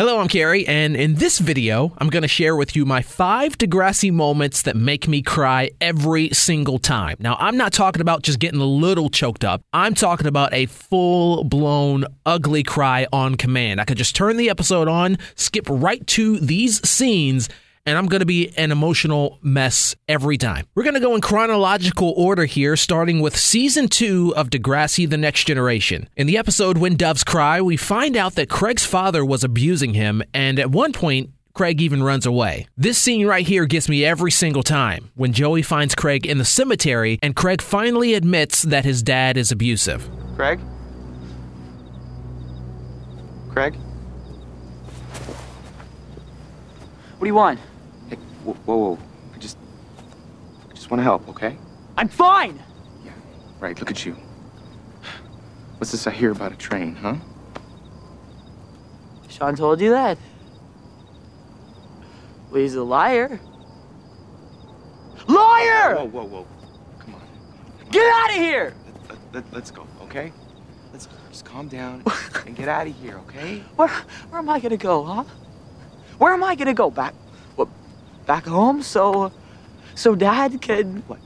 Hello, I'm Carrie, and in this video, I'm going to share with you my 5 Degrassi moments that make me cry every single time. Now, I'm not talking about just getting a little choked up. I'm talking about a full-blown, ugly cry on command. I could just turn the episode on, skip right to these scenes, and I'm going to be an emotional mess every time. We're going to go in chronological order here, starting with Season 2 of Degrassi: The Next Generation. In the episode When Doves Cry, we find out that Craig's father was abusing him, and at one point, Craig even runs away. This scene right here gets me every single time, when Joey finds Craig in the cemetery, and Craig finally admits that his dad is abusive. Craig? Craig? What do you want? Hey, whoa. I just want to help, okay? I'm fine! Yeah, right, look at you. What's this I hear about a train, huh? Sean told you that? Well, he's a liar. Liar! Whoa. Come on. Get out of here! Let's go, okay? Let's just calm down and get out of here, okay? Where am I gonna go, huh? Where am I gonna go? Back home? So Dad can... What?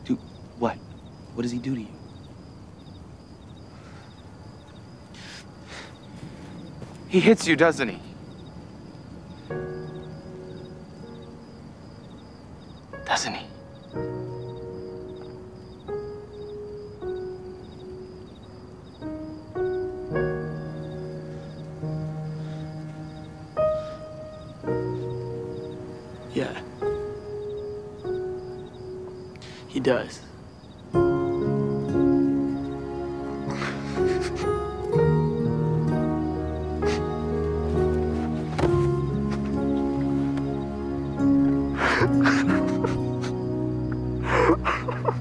Do what? What does he do to you? He hits you, doesn't he? Doesn't he? Yeah. He does.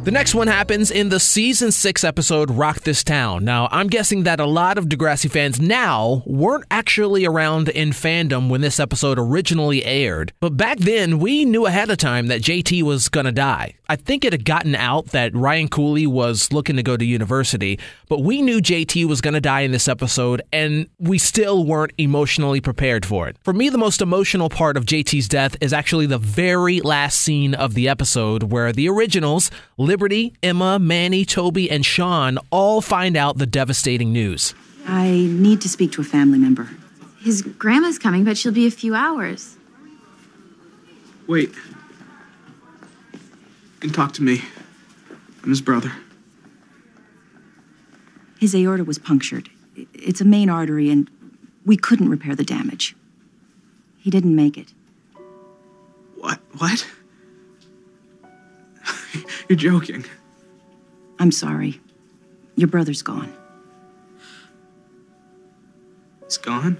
The next one happens in the Season 6 episode, Rock This Town. Now, I'm guessing that a lot of Degrassi fans now weren't actually around in fandom when this episode originally aired. But back then, we knew ahead of time that JT was gonna die. I think it had gotten out that Ryan Cooley was looking to go to university, but we knew JT was gonna die in this episode, and we still weren't emotionally prepared for it. For me, the most emotional part of JT's death is actually the very last scene of the episode, where the originals, Liberty, Emma, Manny, Toby, and Sean all find out the devastating news. I need to speak to a family member. His grandma's coming, but she'll be a few hours. Wait. You can talk to me. I'm his brother. His aorta was punctured. It's a main artery, and we couldn't repair the damage. He didn't make it. What? You're joking. I'm sorry. Your brother's gone. He's gone?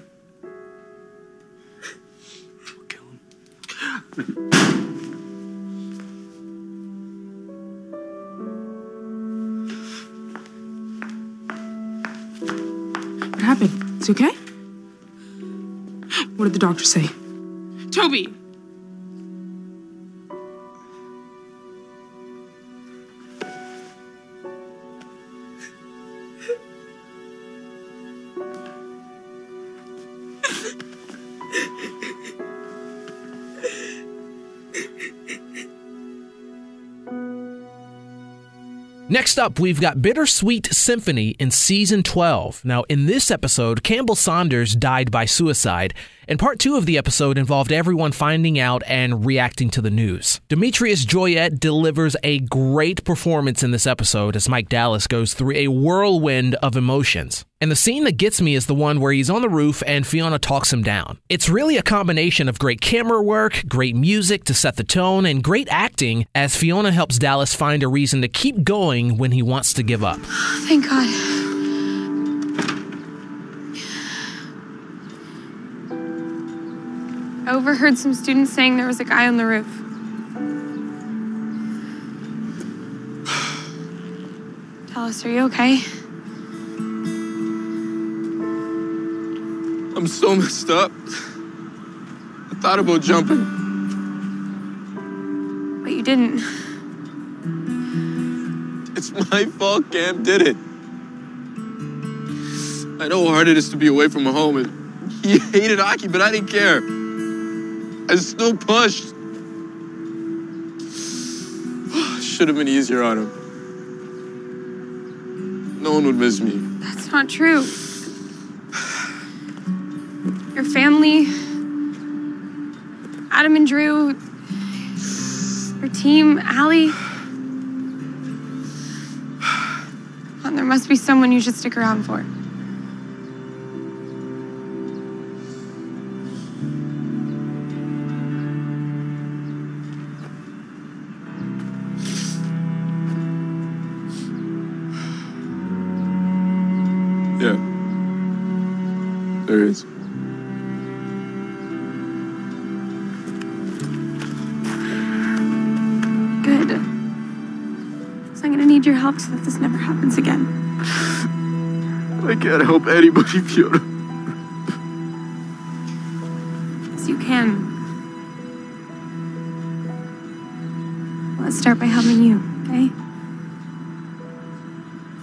We'll kill him. What happened? Is he okay? What did the doctor say? Toby! Next up, we've got Bittersweet Symphony in Season 12. Now, in this episode, Campbell Saunders died by suicide, and part 2 of the episode involved everyone finding out and reacting to the news. Demetrius Joyette delivers a great performance in this episode as Mike Dallas goes through a whirlwind of emotions. And the scene that gets me is the one where he's on the roof and Fiona talks him down. It's really a combination of great camera work, great music to set the tone, and great acting as Fiona helps Dallas find a reason to keep going when he wants to give up. Thank God. I overheard some students saying there was a guy on the roof. Dallas, are you okay? I'm so messed up. I thought about jumping. But you didn't. It's my fault Cam did it. I know how hard it is to be away from home, and He hated hockey, but I didn't care. I still pushed. Should have been easier on him. No one would miss me. That's not true. Your family, Adam and Drew, your team, Allie. And there must be someone you should stick around for. Yeah. There is. Good. So I'm gonna need your help so that this never happens again. I can't help anybody, Fiona. Yes, you can. Let's start by helping you, okay?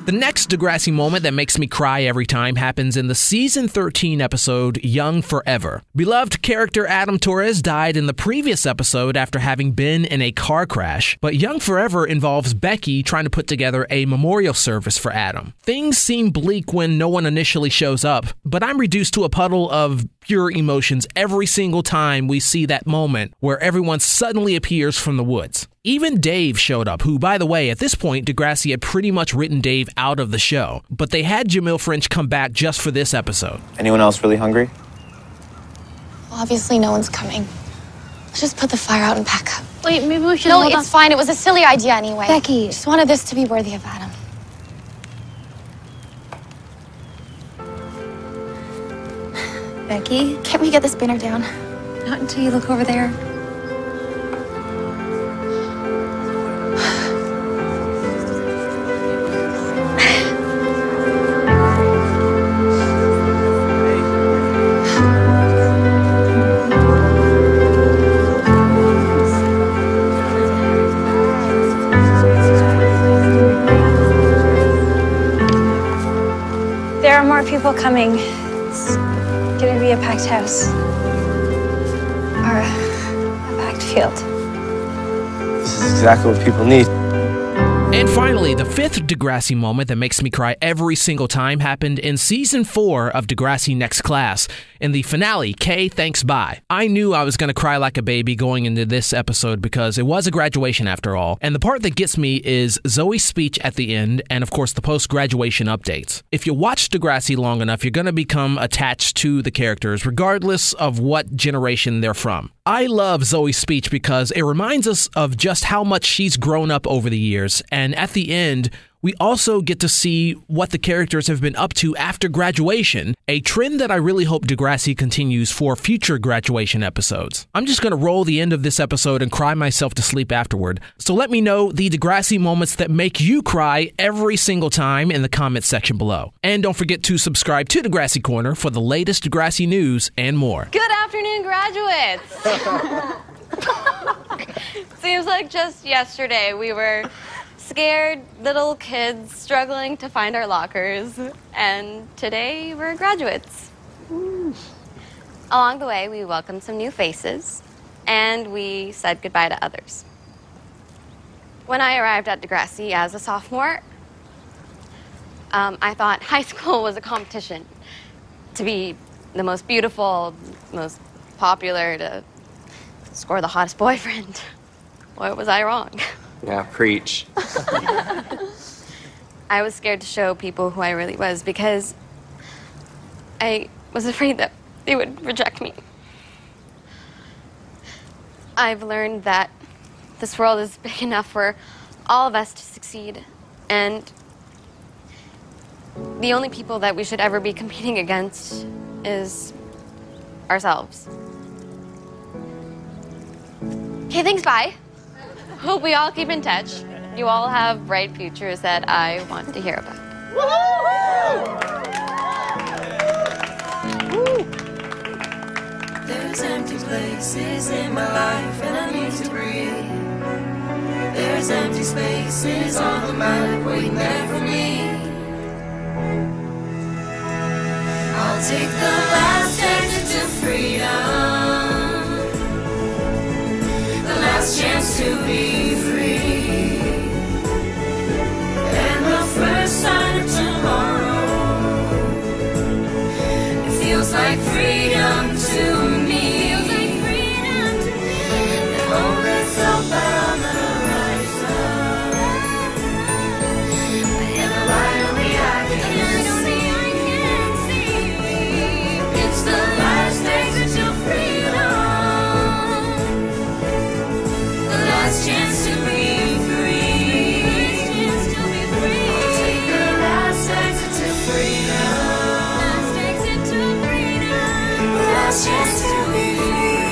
The next Degrassi moment that makes me cry every time happens in the season 13 episode, Young Forever. Beloved character Adam Torres died in the previous episode after having been in a car crash, but Young Forever involves Becky trying to put together a memorial service for Adam. Things seem bleak when no one initially shows up, but I'm reduced to a puddle of pure emotions every single time we see that moment where everyone suddenly appears from the woods. Even Dave showed up, who, by the way, at this point, Degrassi had pretty much written Dave out of the show, but they had Jamil French come back just for this episode. Anyone else really hungry? Well, obviously no one's coming. Let's just put the fire out and pack up. Wait, maybe we should No, hold it's fine. It was a silly idea anyway. Becky. Just wanted this to be worthy of Adam. Becky? Can't we get this banner down? Not until you look over there. There are more people coming. It's gonna be a packed house. Or a packed field. This is exactly what people need. And finally, the fifth Degrassi moment that makes me cry every single time happened in Season 4 of Degrassi Next Class, in the finale, K Thanks Bye. I knew I was going to cry like a baby going into this episode because it was a graduation after all, and the part that gets me is Zoe's speech at the end and, of course, the post-graduation updates. If you watch Degrassi long enough, you're going to become attached to the characters, regardless of what generation they're from. I love Zoe's speech because it reminds us of just how much she's grown up over the years, and at the end, we also get to see what the characters have been up to after graduation, a trend that I really hope Degrassi continues for future graduation episodes. I'm just going to roll the end of this episode and cry myself to sleep afterward, so let me know the Degrassi moments that make you cry every single time in the comments section below. And don't forget to subscribe to Degrassi Corner for the latest Degrassi news and more. Good afternoon, graduates! Seems like just yesterday we were scared little kids struggling to find our lockers, and today we're graduates. Along the way, we welcomed some new faces, and we said goodbye to others. When I arrived at Degrassi as a sophomore, I thought high school was a competition to be the most beautiful, most popular, to score the hottest boyfriend. Or was I wrong? Yeah, preach. I was scared to show people who I really was because I was afraid that they would reject me. I've learned that this world is big enough for all of us to succeed, and the only people that we should ever be competing against is ourselves. Okay, thanks, bye. Hope we all keep in touch. You all have bright futures that I want to hear about. There's empty places in my life and I need to breathe. There's empty spaces on the map waiting there for me. I'll take the last chance. freedom, the last chance to be free, and the first sign of tomorrow. It feels like freedom to me. It only felt bad on the horizon, but in the light only I can see. It's the last exit to freedom, the last chance to be free. I'll take the last exit to freedom, the last chance to be free.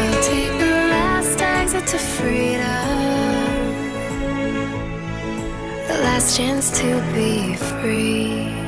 I'll take the last exit to freedom, the last chance to be free.